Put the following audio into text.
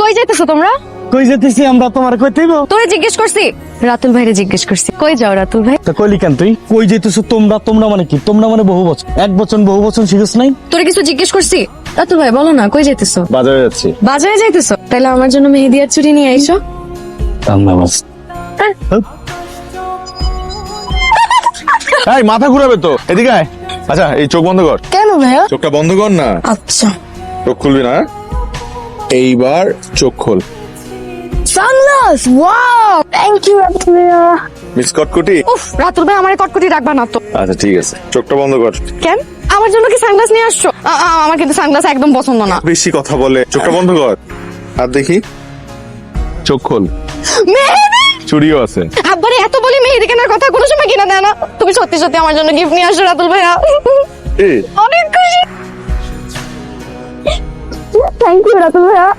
কই যাইতেছো তোমরা? কই যেতেছি আমরা তোমার কইতেইব? তোরে জিজ্ঞেস করছি, রাতুল ভাইরে জিজ্ঞেস করছি। কই যাও রাতুল ভাই? তা কইলি কেন তুই? কই যেতেছো তোমরা? তোমরা মানে কি? তোমরা মানে বহু বচন, এক বচন বহু বচন শিখছ নাই? তোরে কিছু জিজ্ঞেস করছি? রাতুল ভাই বলো না, কই যাইতেছো? বাজারে যাচ্ছি। বাজারে যাইতেছো? তাহলে আমার জন্য মেহেদি আর চুড়ি নিয়ে আইসো। এই মাথা ঘুরাবে তো, এদিকে আয়। আচ্ছা এই চোখ বন্ধ কর। কেন ভাইয়া? চোখটা বন্ধ কর না। আচ্ছা। চোখ খুলবি না। এইবার চোখ খোল। Sunglass, wow, thank you Ratul ভাইয়া। মিস কটকুটি। উফ, রাতুল ভাই আমারে কটকটি রাখবা না তো। আচ্ছা ঠিক আছে, চোখটা বন্ধ কর। কেন? আমার জন্য কি সানগ্লাস নিয়ে আসছো? আমার কিন্তু সানগ্লাস একদম পছন্দ না। বেশি কথা বলে, চোখটা বন্ধ কর। আর দেখি, চোখ খোল। মেহেদি, চুড়িও আছে। আব্বারে এত বলি মেহেদি কেনার কথা, কোনো সময় কিনা দেয় না। তুমি সত্যি সত্যি আমার জন্য গিফট নিয়ে আসো রাতুল ভাইয়া। এই অনেক খুশি। থ্যাংক ইউ রাতুল ভাইয়া।